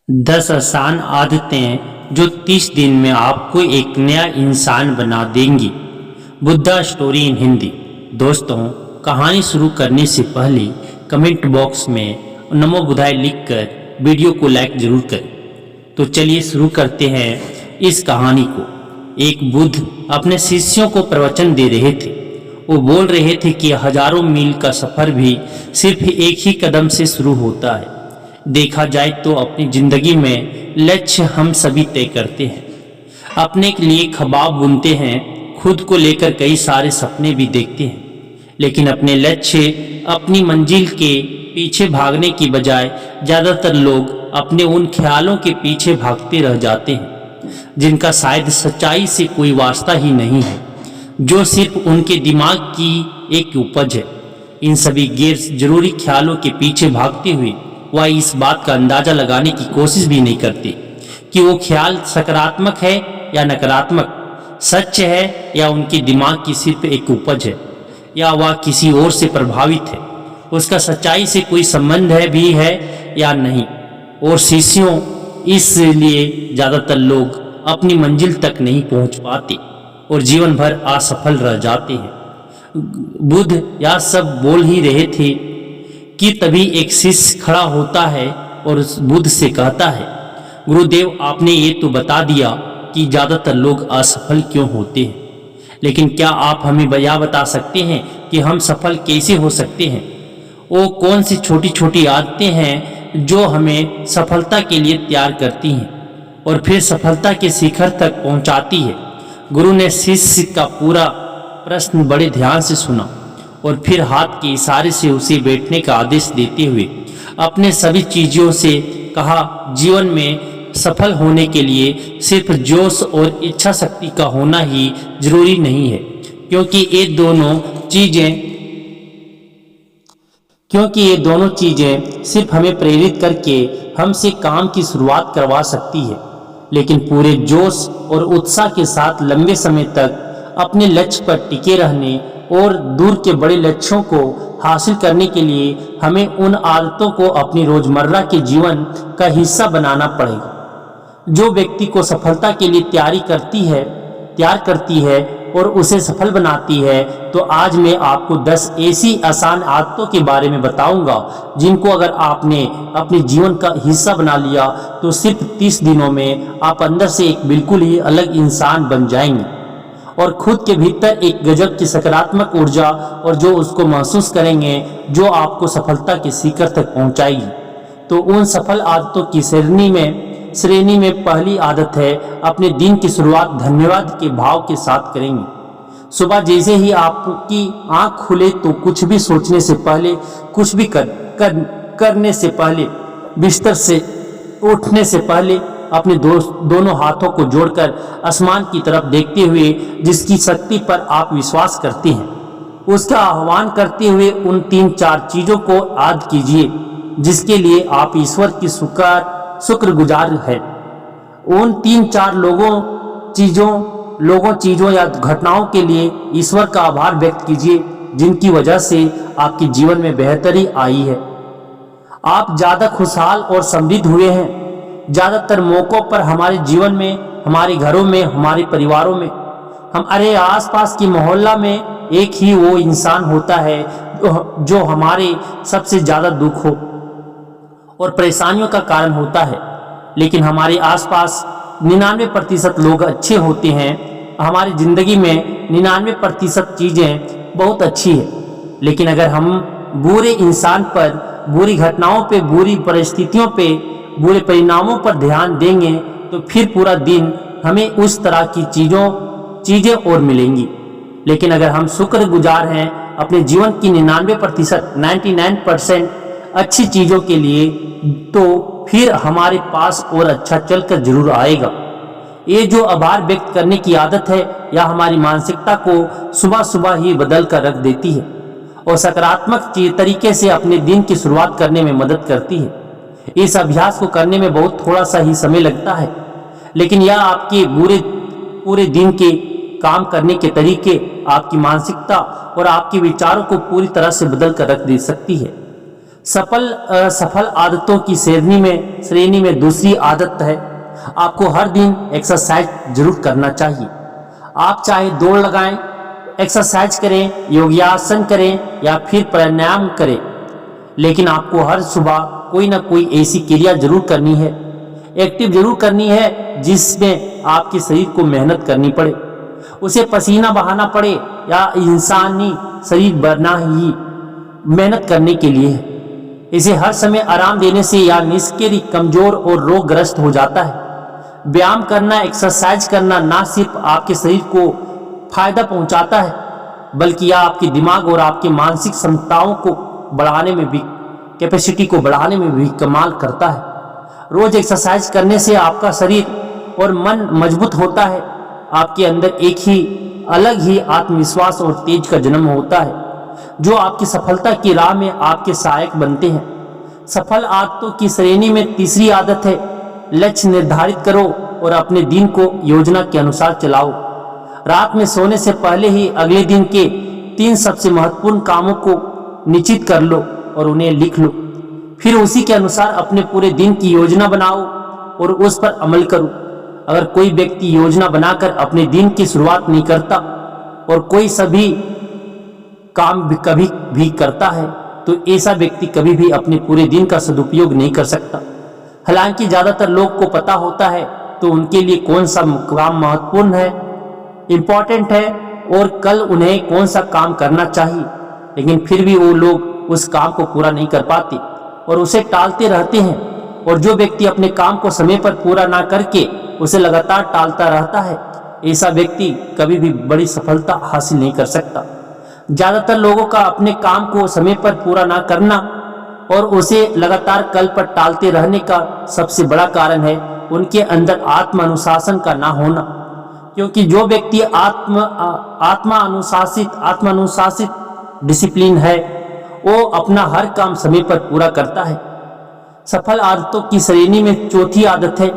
10 आसान आदतें जो 30 दिन में आपको एक नया इंसान बना देंगी। Buddha story in Hindi. दोस्तों, कहानी शुरू करने से पहले कमेंट बॉक्स में नमो बुद्धाय लिखकर वीडियो को लाइक जरूर करें। तो चलिए शुरू करते हैं इस कहानी को। एक बुद्ध अपने शिष्यों को प्रवचन दे रहे थे। वो बोल रहे थे कि हजारों मील का सफर भी सिर्फ एक ही कदम से शुरू होता है। देखा जाए तो अपनी जिंदगी में लक्ष्य हम सभी तय करते हैं, अपने के लिए ख्वाब बुनते हैं, खुद को लेकर कई सारे सपने भी देखते हैं, लेकिन अपने लक्ष्य अपनी मंजिल के पीछे भागने की बजाय ज़्यादातर लोग अपने उन ख्यालों के पीछे भागते रह जाते हैं जिनका शायद सच्चाई से कोई वास्ता ही नहीं है, जो सिर्फ उनके दिमाग की एक उपज है। इन सभी गैर जरूरी ख्यालों के पीछे भागते हुए वह इस बात का अंदाजा लगाने की कोशिश भी नहीं करते कि वो ख्याल सकारात्मक है या नकारात्मक, सच है या उनके दिमाग की सिर्फ एक उपज है, या वह किसी और से प्रभावित है, उसका सच्चाई से कोई संबंध है भी है या नहीं। और शिष्यों, इसलिए ज़्यादातर लोग अपनी मंजिल तक नहीं पहुंच पाते और जीवन भर असफल रह जाते हैं। बुद्ध यह सब बोल ही रहे थे कि तभी एक शिष्य खड़ा होता है और उस बुद्ध से कहता है, गुरुदेव, आपने ये तो बता दिया कि ज़्यादातर लोग असफल क्यों होते हैं, लेकिन क्या आप हमें यह बता सकते हैं कि हम सफल कैसे हो सकते हैं? वो कौन सी छोटी छोटी आदतें हैं जो हमें सफलता के लिए तैयार करती हैं और फिर सफलता के शिखर तक पहुंचाती है? गुरु ने शिष्य का पूरा प्रश्न बड़े ध्यान से सुना और फिर हाथ के इशारे से उसे बैठने का आदेश देते हुए अपने सभी चीजों से कहा, जीवन में सफल होने के लिए सिर्फ जोश और इच्छा शक्ति का होना ही जरूरी नहीं है, क्योंकि ये दोनों चीजें सिर्फ हमें प्रेरित करके हमसे काम की शुरुआत करवा सकती है, लेकिन पूरे जोश और उत्साह के साथ लंबे समय तक अपने लक्ष्य पर टिके रहने और दूर के बड़े लक्ष्यों को हासिल करने के लिए हमें उन आदतों को अपनी रोजमर्रा के जीवन का हिस्सा बनाना पड़ेगा जो व्यक्ति को सफलता के लिए तैयार करती है और उसे सफल बनाती है। तो आज मैं आपको 10 ऐसी आसान आदतों के बारे में बताऊंगा जिनको अगर आपने अपने जीवन का हिस्सा बना लिया तो सिर्फ 30 दिनों में आप अंदर से एक बिल्कुल ही अलग इंसान बन जाएंगे और खुद के भीतर एक गजब की सकारात्मक ऊर्जा और जो उसको महसूस करेंगे जो आपको सफलता के शिखर तक पहुंचाएगी। तो उन सफल आदतों की श्रेणी में पहली आदत है, अपने दिन की शुरुआत धन्यवाद के भाव के साथ करेंगे। सुबह जैसे ही आपकी आंख खुले तो कुछ भी सोचने से पहले, कुछ भी करने से पहले, बिस्तर से उठने से पहले अपने दोनों हाथों को जोड़कर आसमान की तरफ देखते हुए जिसकी शक्ति पर आप विश्वास करते हैं उसका आह्वान करते हुए उन 3-4 चीजों को याद कीजिए जिसके लिए आप ईश्वर की शुक्रगुजार है। उन 3-4 लोगों चीजों या घटनाओं के लिए ईश्वर का आभार व्यक्त कीजिए जिनकी वजह से आपके जीवन में बेहतरी आई है। आप ज्यादा खुशहाल और समृद्ध हुए हैं। ज्यादातर मौकों पर हमारे जीवन में, हमारे घरों में, हमारे परिवारों में, हमारे आसपास की मोहल्ला में एक ही वो इंसान होता है जो हमारे सबसे ज्यादा दुख हो और परेशानियों का कारण होता है, लेकिन हमारे आसपास 99% लोग अच्छे होते हैं। हमारी जिंदगी में 99% चीजें बहुत अच्छी है, लेकिन अगर हम बुरे इंसान पर, बुरी घटनाओं पे, बुरी परिस्थितियों पे, बुरे परिणामों पर ध्यान देंगे तो फिर पूरा दिन हमें उस तरह की चीजें और मिलेंगी। लेकिन अगर हम शुक्रगुजार हैं अपने जीवन की 99% अच्छी चीजों के लिए, तो फिर हमारे पास और अच्छा चलकर जरूर आएगा। ये जो आभार व्यक्त करने की आदत है यह हमारी मानसिकता को सुबह सुबह ही बदल कर रख देती है और सकारात्मक तरीके से अपने दिन की शुरुआत करने में मदद करती है। इस अभ्यास को करने में बहुत थोड़ा सा ही समय लगता है, लेकिन यह आपके पूरे दिन के काम करने के तरीके, आपकी मानसिकता और आपके विचारों को पूरी तरह से बदल कर रख दे सकती है। सफल आदतों की श्रेणी में दूसरी आदत है, आपको हर दिन एक्सरसाइज जरूर करना चाहिए। आप चाहे दौड़ लगाएं, एक्सरसाइज करें, योगासन करें या फिर प्राणायाम करें, लेकिन आपको हर सुबह कोई ना कोई ऐसी क्रिया जरूर करनी है, एक्टिव जरूर करनी है जिसमें आपके शरीर को मेहनत करनी पड़े, उसे पसीना बहाना पड़े या इंसानी शरीर बनना ही मेहनत करने के लिए है। इसे हर समय आराम देने से या निष्क्रिय, कमजोर और रोगग्रस्त हो जाता है। व्यायाम करना, एक्सरसाइज करना ना सिर्फ आपके शरीर को फायदा पहुंचाता है, बल्कि यह आपके दिमाग और आपके मानसिक क्षमताओं को बढ़ाने में भी, कैपेसिटी को बढ़ाने में भी कमाल करता है। रोज एक्सरसाइज करने से आपका शरीर और मन मजबूत होता है, आपके अंदर एक ही अलग ही आत्मविश्वास और तेज का जन्म होता है, जो आपकी सफलता की राह में आपके सहायक बनते हैं। सफल आदतों की श्रेणी में तीसरी आदत है, लक्ष्य निर्धारित करो और अपने दिन को योजना के अनुसार चलाओ। रात में सोने से पहले ही अगले दिन के 3 सबसे महत्वपूर्ण कामों को निश्चित कर लो और उन्हें लिख लो। फिर उसी के अनुसार अपने पूरे दिन की योजना बनाओ और उस पर अमल करो। अगर कोई व्यक्ति योजना बनाकर अपने दिन की शुरुआत नहीं करता और कोई सभी काम भी कभी भी करता है, तो ऐसा व्यक्ति कभी भी अपने पूरे दिन का सदुपयोग नहीं कर सकता। हालांकि ज्यादातर लोग को पता होता है तो उनके लिए कौन सा काम महत्वपूर्ण है, इम्पोर्टेंट है और कल उन्हें कौन सा काम करना चाहिए, लेकिन फिर भी वो लोग उस काम को पूरा नहीं कर पाते और उसे टालते रहते हैं। और जो व्यक्ति अपने काम को समय पर पूरा ना करके उसे लगातार टालता रहता है, ऐसा व्यक्ति कभी भी बड़ी सफलता हासिल नहीं कर सकता। ज्यादातर लोगों का अपने काम को समय पर पूरा ना करना और उसे लगातार कल पर टालते रहने का सबसे बड़ा कारण है उनके अंदर आत्म अनुशासन का ना होना। क्योंकि जो व्यक्ति आत्मा अनुशासित डिसिप्लिन है, वो अपना हर काम समय पर पूरा करता है। सफल आदतों की श्रेणी में चौथी आदत है,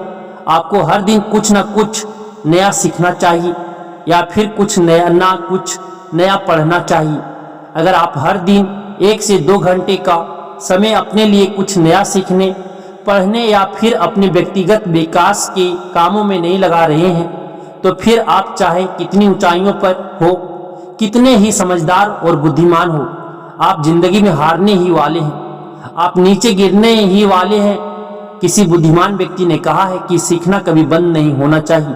आपको हर दिन कुछ ना कुछ नया सीखना चाहिए या फिर कुछ नया पढ़ना चाहिए। अगर आप हर दिन 1 से 2 घंटे का समय अपने लिए कुछ नया सीखने, पढ़ने या फिर अपने व्यक्तिगत विकास के कामों में नहीं लगा रहे हैं, तो फिर आप चाहे कितनी ऊंचाइयों पर हो, कितने ही समझदार और बुद्धिमान हो, आप जिंदगी में हारने ही वाले हैं, आप नीचे गिरने ही वाले हैं। किसी बुद्धिमान व्यक्ति ने कहा है कि सीखना कभी बंद नहीं होना चाहिए,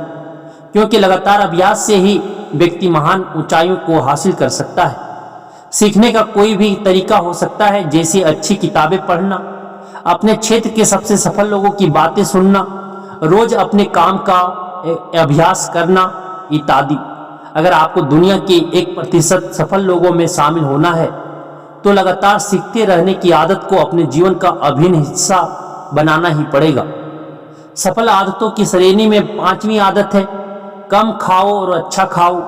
क्योंकि लगातार अभ्यास से ही व्यक्ति महान ऊंचाइयों को हासिल कर सकता है। सीखने का कोई भी तरीका हो सकता है, जैसे अच्छी किताबें पढ़ना, अपने क्षेत्र के सबसे सफल लोगों की बातें सुनना, रोज अपने काम का अभ्यास करना इत्यादि। अगर आपको दुनिया के 1% सफल लोगों में शामिल होना है, तो लगातार सीखते रहने की आदत को अपने जीवन का अभिन्न हिस्सा बनाना ही पड़ेगा। सफल आदतों की श्रेणी में 5वीं आदत है, कम खाओ और अच्छा खाओ।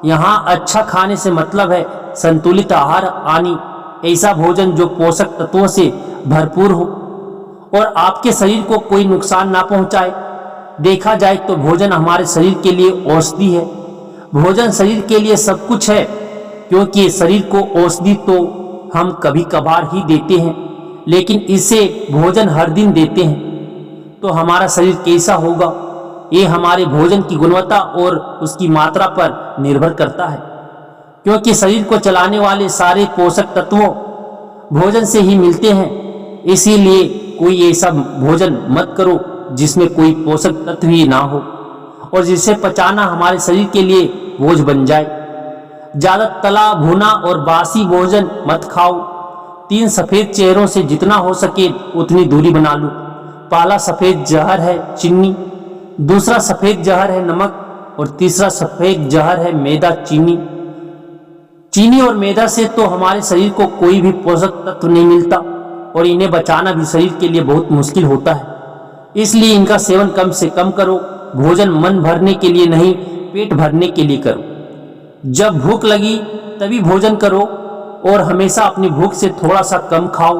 यहाँ अच्छा खाने से मतलब है संतुलित आहार आनी, ऐसा भोजन जो पोषक तत्वों से भरपूर हो और आपके शरीर को कोई नुकसान ना पहुंचाए। देखा जाए तो भोजन हमारे शरीर के लिए औषधि है। भोजन शरीर के लिए सब कुछ है, क्योंकि शरीर को औषधि तो हम कभी कभार ही देते हैं, लेकिन इसे भोजन हर दिन देते हैं तो हमारा शरीर कैसा होगा, ये हमारे भोजन की गुणवत्ता और उसकी मात्रा पर निर्भर करता है। क्योंकि शरीर को चलाने वाले सारे पोषक तत्वों भोजन से ही मिलते हैं, इसीलिए कोई ऐसा भोजन मत करो जिसमें कोई पोषक तत्व ही ना हो और जिसे पचाना हमारे शरीर के लिए बोझ बन जाए। ज्यादा तला भुना और बासी भोजन मत खाओ। 3 सफेद चेहरों से जितना हो सके उतनी दूरी बना लो। पहला सफेद जहर है चीनी, दूसरा सफेद जहर है नमक और तीसरा सफेद जहर है मैदा। चीनी और मैदा से तो हमारे शरीर को कोई भी पोषक तत्व नहीं मिलता और इन्हें बचाना भी शरीर के लिए बहुत मुश्किल होता है, इसलिए इनका सेवन कम से कम करो। भोजन मन भरने के लिए नहीं, पेट भरने के लिए करो। जब भूख लगी तभी भोजन करो और हमेशा अपनी भूख से थोड़ा सा कम खाओ।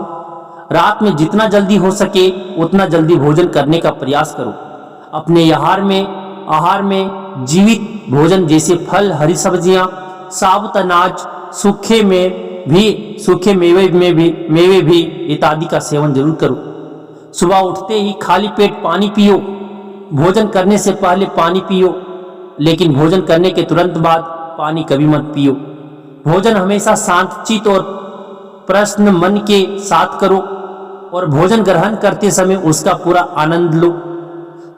रात में जितना जल्दी हो सके उतना जल्दी भोजन करने का प्रयास करो। अपने आहार में जीवित भोजन जैसे फल, हरी सब्जियां, साबुत अनाज, सूखे में भी सूखे मेवे भी इत्यादि का सेवन जरूर करो। सुबह उठते ही खाली पेट पानी पियो। भोजन करने से पहले पानी पियो, लेकिन भोजन करने के तुरंत बाद पानी कभी मत पियो। भोजन हमेशा शांतचित्त और प्रसन्न मन के साथ करो और भोजन ग्रहण करते समय उसका पूरा आनंद लो।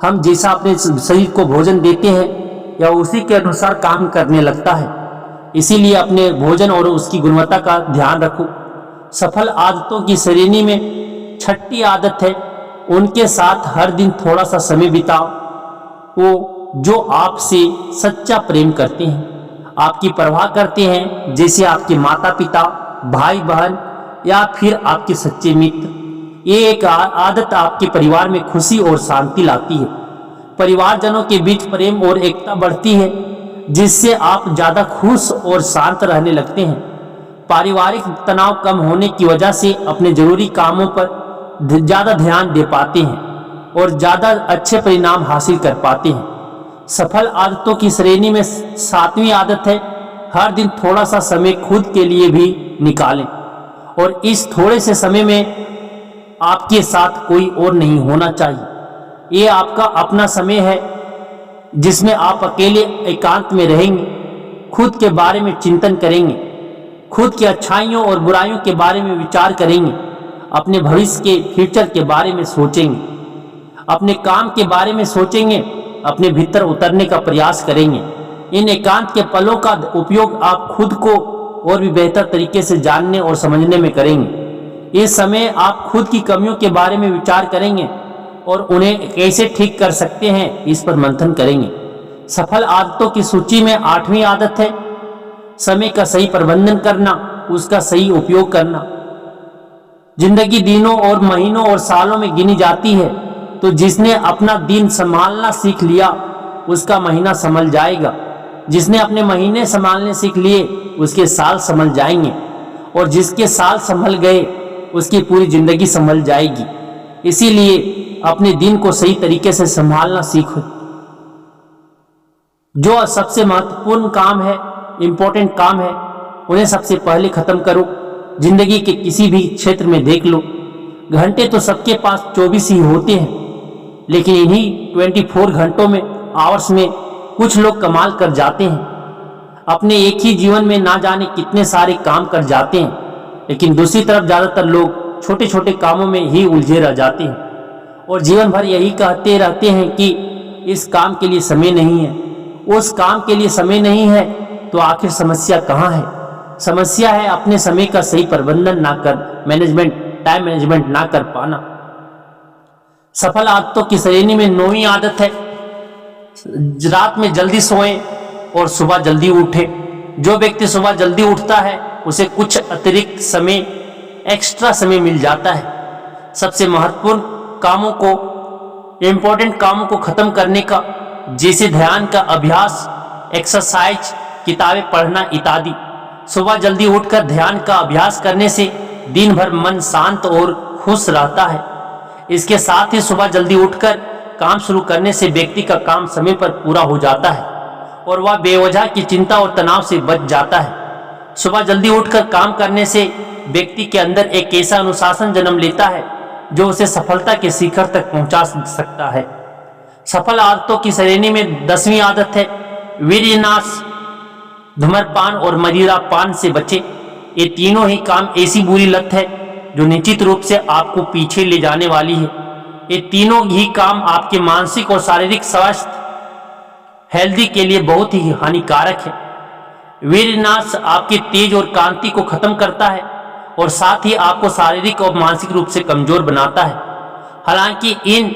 हम जैसा अपने शरीर को भोजन देते हैं या उसी के अनुसार काम करने लगता है। इसीलिए अपने भोजन और उसकी गुणवत्ता का ध्यान रखो। सफल आदतों की श्रेणी में छठी आदत है, उनके साथ हर दिन थोड़ा सा समय बिताओ। वो जो आपसे सच्चा प्रेम करते हैं, आपकी परवाह करते हैं, जैसे आपके माता पिता, भाई बहन या फिर आपके सच्चे मित्र। ये एक आदत आपके परिवार में खुशी और शांति लाती है। परिवारजनों के बीच प्रेम और एकता बढ़ती है, जिससे आप ज्यादा खुश और शांत रहने लगते हैं। पारिवारिक तनाव कम होने की वजह से अपने जरूरी कामों पर ज्यादा ध्यान दे पाते हैं और ज्यादा अच्छे परिणाम हासिल कर पाते हैं। सफल आदतों की श्रेणी में 7वीं आदत है, हर दिन थोड़ा सा समय खुद के लिए भी निकालें और इस थोड़े से समय में आपके साथ कोई और नहीं होना चाहिए। ये आपका अपना समय है जिसमें आप अकेले एकांत में रहेंगे, खुद के बारे में चिंतन करेंगे, खुद की अच्छाइयों और बुराइयों के बारे में विचार करेंगे, अपने भविष्य के फ्यूचर के बारे में सोचेंगे, अपने काम के बारे में सोचेंगे, अपने भीतर उतरने का प्रयास करेंगे। इन एकांत के पलों का उपयोग आप खुद को और भी बेहतर तरीके से जानने और समझने में करेंगे। इस समय आप खुद की कमियों के बारे में विचार करेंगे और उन्हें कैसे ठीक कर सकते हैं, इस पर मंथन करेंगे। सफल आदतों की सूची में 8वीं आदत है, समय का सही प्रबंधन करना, उसका सही उपयोग करना। जिंदगी दिनों और महीनों और सालों में गिनी जाती है, तो जिसने अपना दिन संभालना सीख लिया उसका महीना संभल जाएगा। जिसने अपने महीने संभालने सीख लिए उसके साल संभल जाएंगे और जिसके साल संभल गए उसकी पूरी जिंदगी संभल जाएगी। इसीलिए अपने दिन को सही तरीके से संभालना सीखो। जो सबसे महत्वपूर्ण काम है, इंपॉर्टेंट काम है, उन्हें सबसे पहले खत्म करो। जिंदगी के किसी भी क्षेत्र में देख लो, घंटे तो सबके पास 24 ही होते हैं, लेकिन इन्हीं 24 घंटों में, आवर्स में कुछ लोग कमाल कर जाते हैं। अपने एक ही जीवन में ना जाने कितने सारे काम कर जाते हैं, लेकिन दूसरी तरफ ज्यादातर लोग छोटे छोटे कामों में ही उलझे रह जाते हैं और जीवन भर यही कहते रहते हैं कि इस काम के लिए समय नहीं है, उस काम के लिए समय नहीं है। तो आखिर समस्या कहाँ है? समस्या है अपने समय का सही प्रबंधन ना कर, टाइम मैनेजमेंट ना कर पाना। सफल आदतों की श्रेणी में 9वीं आदत है, रात में जल्दी सोएं और सुबह जल्दी उठें। जो व्यक्ति सुबह जल्दी उठता है उसे कुछ अतिरिक्त समय, एक्स्ट्रा समय मिल जाता है सबसे महत्वपूर्ण कामों को, इंपॉर्टेंट कामों को खत्म करने का, जैसे ध्यान का अभ्यास, एक्सरसाइज, किताबें पढ़ना इत्यादि। सुबह जल्दी उठकर ध्यान का अभ्यास करने से दिन भर मन शांत और खुश रहता है। इसके साथ ही सुबह जल्दी उठकर काम शुरू करने से व्यक्ति का काम समय पर पूरा हो जाता है और वह बेवजह की चिंता और तनाव से बच जाता है। सुबह जल्दी उठकर काम करने से व्यक्ति के अंदर एक ऐसा अनुशासन जन्म लेता है जो उसे सफलता के शिखर तक पहुंचा सकता है। सफल आदतों की श्रेणी में 10वीं आदत है, वीर्यनाश। धूम्रपान और मदिरा पान से बचे। ये तीनों ही काम ऐसी बुरी लत है जो निश्चित रूप से आपको पीछे ले जाने वाली है। ये तीनों ही काम आपके मानसिक और शारीरिक स्वास्थ्य, हेल्दी के लिए बहुत ही हानिकारक है। वीर्यनाश आपके तेज और कांति को खत्म करता है और साथ ही आपको शारीरिक और मानसिक रूप से कमजोर बनाता है। हालांकि इन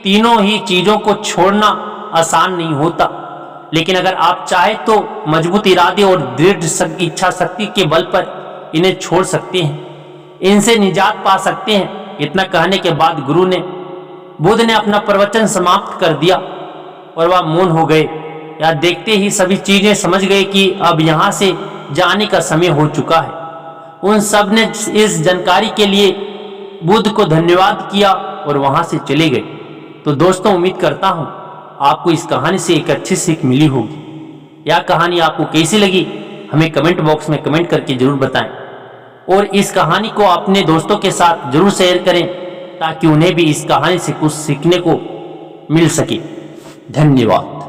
तीनों ही चीजों को छोड़ना आसान नहीं होता, लेकिन अगर आप चाहें तो मजबूत इरादे और दृढ़ इच्छा शक्ति के बल पर इन्हें छोड़ सकते हैं, इनसे निजात पा सकते हैं। इतना कहने के बाद बुद्ध ने अपना प्रवचन समाप्त कर दिया और वह मौन हो गए। या देखते ही सभी चीजें समझ गए कि अब यहाँ से जाने का समय हो चुका है। उन सब ने इस जानकारी के लिए बुद्ध को धन्यवाद किया और वहां से चले गए। तो दोस्तों, उम्मीद करता हूं आपको इस कहानी से एक अच्छी सीख मिली होगी। यह कहानी आपको कैसी लगी हमें कमेंट बॉक्स में कमेंट करके जरूर बताएं। और इस कहानी को अपने दोस्तों के साथ जरूर शेयर करें ताकि उन्हें भी इस कहानी से कुछ सीखने को मिल सके। धन्यवाद।